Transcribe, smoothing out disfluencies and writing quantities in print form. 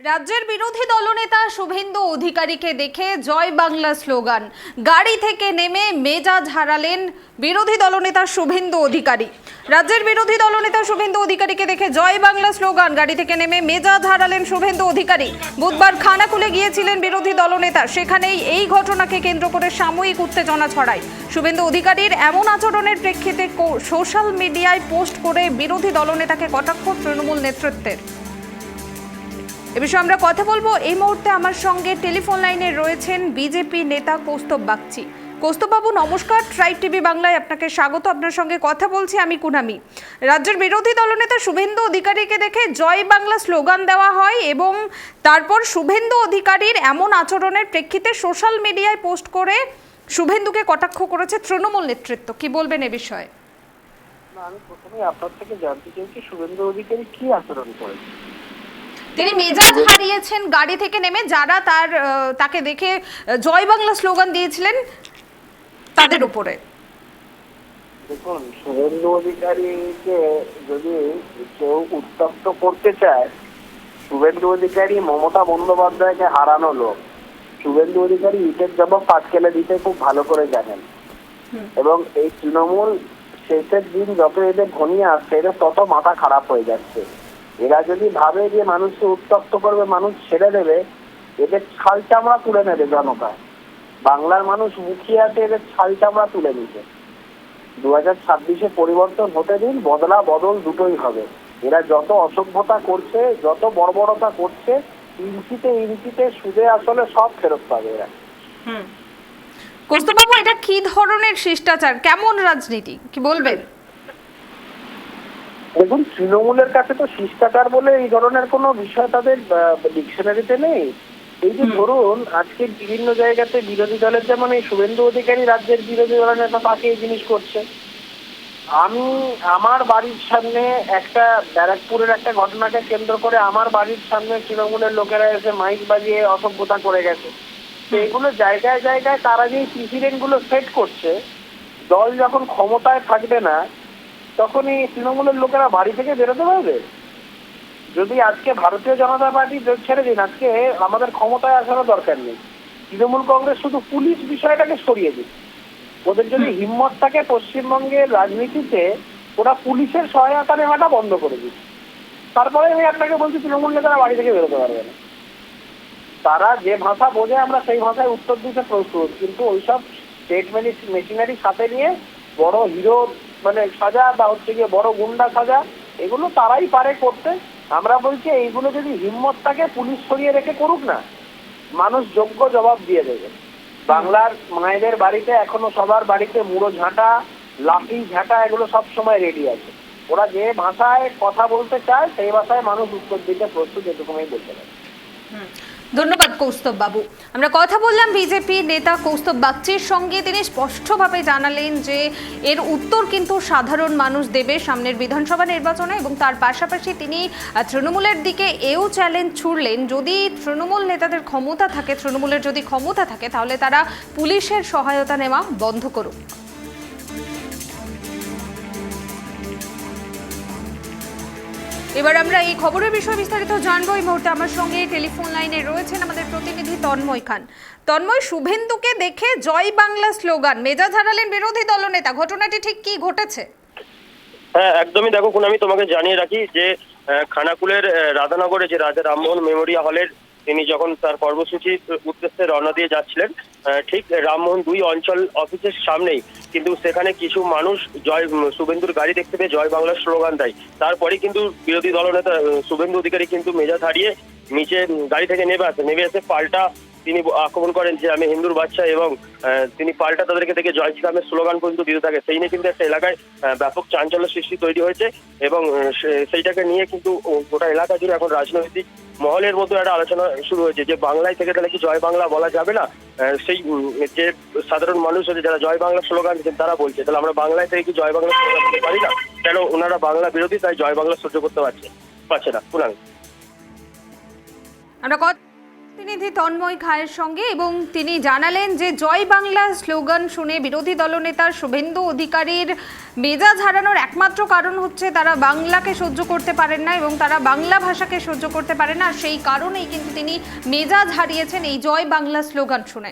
রাজ্যের বিরোধী দলনেতা শুভেন্দু অধিকারীকে দেখে জয় বাংলা স্লোগান, গাড়ি থেকে নেমে মেজাজ হারালেন বিরোধী দলনেতা শুভেন্দু অধিকারী। রাজ্যের বিরোধী দলনেতা শুভেন্দু অধিকারীকে দেখে জয় বাংলা স্লোগান, গাড়ি থেকে নেমে মেজাজ হারালেন শুভেন্দু অধিকারী। বুধবার খানাকুলে গিয়েছিলেন বিরোধী দলনেতা, সেখানেই এই ঘটনাকে কেন্দ্র করে সাময়িক উত্তেজনা ছড়ায়। শুভেন্দু অধিকারীর এমন আচরণের প্রেক্ষিতে সোশ্যাল মিডিয়ায় পোস্ট করে বিরোধী দলনেতাকে কটাক্ষ তৃণমূল নেতৃত্বের। এ বিষয়ে আমরা কথা বলবো। এই মুহূর্তে আমার সঙ্গে টেলিফোন লাইনে রয়েছেন বিজেপি নেতা কৌস্তব বাগচি। কৌস্তববাবু নমস্কার, ট্রাইব টিভি বাংলায় আপনাকে স্বাগত। আপনার সঙ্গে কথা বলছি আমি কুনামি। রাজ্যের বিরোধী দলনেতা শুভেন্দু অধিকারীকে দেখে জয় বাংলা স্লোগান দেওয়া হয় এবং তারপর শুভেন্দু অধিকারীর এমন আচরণের প্রেক্ষিতে সোশ্যাল মিডিয়ায় পোস্ট করে শুভেন্দুকে কটাক্ষ করেছে তৃণমূল নেতৃত্ব। কি বলবেন এ বিষয়ে? আমি প্রথমে আপনার থেকে জানতে চাইছি শুভেন্দু অধিকারী কি আচরণ করেছে। তিনি মেজাজ হারিয়েছেন গাড়ি থেকে নেমে, যারা তাকে দেখে জয় বাংলা স্লোগান দিয়েছিলেন তাদের উপরে। দেখুন, শুভেন্দু অধিকারীকে যদি কেউ উত্তপ্ত করতে চায়, শুভেন্দু অধিকারী মমতা বন্দ্যোপাধ্যায়কে হারানো লোক। শুভেন্দু অধিকারী ইটের জবাব পাটকেলে দিতে খুব ভালো করে জানেন এবং এই তৃণমূল শেষের দিন যত এদের ঘনিয়ে আসছে, এদের তত মাথা খারাপ হয়ে যাচ্ছে। এরা যদি ভাবে যে মানুষকে উত্তপ্ত করবে, মানুষ ছেড়ে দেবে, এদের ছাল চামড়া তুলে নেবে জনতা। বাংলার মানুষ মুখিয়ে আছে, এদের ছাল চামড়া তুলে নিতে। 2026-এ পরিবর্তন হতে দিন, বদল দুটোই হবে। এরা যত অসভ্যতা করছে, যত বর্বরতা করছে, ইঞ্চিতে সুদে আসলে সব ফেরত পাবে এরা। কৌস্তববাবু, এটা কি ধরনের শিষ্টাচার, কেমন রাজনীতি, কি বলবেন? দেখুন, তৃণমূলের কাছে তো শিষ্টাচার বলে এই ধরনের কোনো বিষয় তাদের ডিকশনারিতে নেই। এই যে ধরুন, আজকে বিভিন্ন জায়গাতে বিরোধী দলের, যেমন এই শুভেন্দু অধিকারী রাজ্যের বিরোধী দলের নেতা, তাকে এই জিনিস করছে। আমি আমার বাড়ির সামনে একটা ব্যারাকপুরের একটা ঘটনাকে কেন্দ্র করে আমার বাড়ির সামনে তৃণমূলের লোকেরা এসে মাইক বাজিয়ে অসভ্যতা করে গেছে। তো এগুলো জায়গায় জায়গায় তারা যে প্রেসিডেন্ট গুলো সেট করছে, দল যখন ক্ষমতায় থাকবে না তখনই তৃণমূলের লোকেরা বাড়ি থেকে বেরোতে পারবে। যদি আজকে ভারতীয় জনতা পার্টি ছেড়ে দিন, আজকে আমাদের ক্ষমতায় আসারও দরকার নেই। তৃণমূল কংগ্রেস শুধু পুলিশ বিষয়টাকে সরিয়ে দিন। ওদের যদি হিম্মত থাকে পশ্চিমবঙ্গের রাজনীতিতে, ওরা পুলিশের সহায়তা নেওয়াটা বন্ধ করে দিন। তারপরে আমি আপনাকে বলছি, তৃণমূল নেতারা বাড়ি থেকে বেরোতে পারবে না। তারা যে ভাষা বোঝে আমরা সেই ভাষায় উত্তর দিতে প্রস্তুত, কিন্তু ওইসব স্টেট মেশিনারি সাথে নিয়ে বড় হিরো সাজা বা গিয়ে বড় গুন্ডা সাজা, এগুলো তারাই পারে করতে। আমরা বলছি এইগুলো যদি হিম্মত থাকে পুলিশ সরিয়ে রেখে করুক না, মানুষ যোগ্য জবাব দিয়ে দেবে। বাংলার মায়েদের বাড়িতে এখনো সবার বাড়িতে মুড়ো ঝাঁটা, লাঠি ঝাঁটা, এগুলো সব সময় রেডি আছে। ওরা যে ভাষায় কথা বলতে চায় সেই ভাষায় মানুষ উত্তর দিতে প্রস্তুত, এটুকুই বলতে পারে। ধন্যবাদ কৌস্তব বাবু। আমরা কথা বললাম বিজেপি নেতা কৌস্তব বাগচির সঙ্গে। তিনি স্পষ্টভাবে জানালেন যে এর উত্তর কিন্তু সাধারণ মানুষ দেবে সামনের বিধানসভা নির্বাচনে, এবং তার পাশাপাশি তিনি তৃণমূলের দিকে এও চ্যালেঞ্জ ছুড়লেন, যদি তৃণমূল নেতাদের ক্ষমতা থাকে, তৃণমূলের যদি ক্ষমতা থাকে, তাহলে তারা পুলিশের সহায়তা নেওয়া বন্ধ করুক। এবার আমরা এই খবরের বিষয়ে বিস্তারিত জানবো। এই মুহূর্তে আমার সঙ্গে টেলিফোন লাইনে রয়েছেন আমাদের প্রতিনিধি তন্ময় খান। তন্ময়, শুভেন্দুকে দেখে জয় বাংলা স্লোগান, মেজাজ হারালেন বিরোধী দলনেতা, ঘটনাটি ঠিক কি ঘটেছে? হ্যাঁ, একদমই। দেখো আমি তোমাকে জানিয়ে রাখি যে খানাকুলের রাধানগরে যে রাজা রামমোহন মেমোরিয়াল হলের তিনি যখন তার কর্মসূচির উদ্দেশ্যে রওনা দিয়ে যাচ্ছিলেন, ঠিক রামমোহন 2 অঞ্চল অফিসের সামনেই কিন্তু সেখানে কিছু মানুষ শুভেন্দুর গাড়ি দেখতে পেয়ে জয় বাংলার স্লোগান দেয়। তারপরে কিন্তু বিরোধী দলনেতা শুভেন্দু অধিকারী কিন্তু মেজাজ হারিয়ে নিচে গাড়ি থেকে নেমে এসে পাল্টা তিনি আক্রমণ করেন যে আমি হিন্দুর বাচ্চা, এবং তিনি পাল্টা তাদেরকে দেখে জয় শ্রীরামের স্লোগান পর্যন্ত দিতে থাকে। সেই নিয়ে কিন্তু একটা এলাকায় ব্যাপক চাঞ্চল্য সৃষ্টি তৈরি হয়েছে এবং সেইটাকে নিয়ে কিন্তু গোটা এলাকা জুড়ে এখন রাজনৈতিক মহলের মধ্যে একটা আলোচনা শুরু হয়েছে যে বাংলায় থেকে তাহলে কি জয় বাংলা বলা যাবে না। সেই যে সাধারণ মানুষ আছে যারা জয় বাংলা স্লোগান দিচ্ছেন তারা বলছে তাহলে আমরা বাংলায় থেকে কি জয় বাংলা স্লোগান দিতে পারি না? কেন ওনারা বাংলা বিরোধী, তাই জয় বাংলা সহ্য করতে পারছে না? পুনাং আমরা প্রতিনিধি তন্ময় খায়ের সঙ্গে, এবং তিনি জানালেন যে জয় বাংলা স্লোগান শুনে বিরোধী দলনেতা শুভেন্দু অধিকারীর মেজাজ হারানোর একমাত্র কারণ হচ্ছে তারা বাংলাকে সহ্য করতে পারেন না এবং তারা বাংলা ভাষাকে সহ্য করতে পারেন না। সেই কারণেই কিন্তু তিনি মেজাজ হারিয়েছেন এই জয় বাংলা স্লোগান শুনে।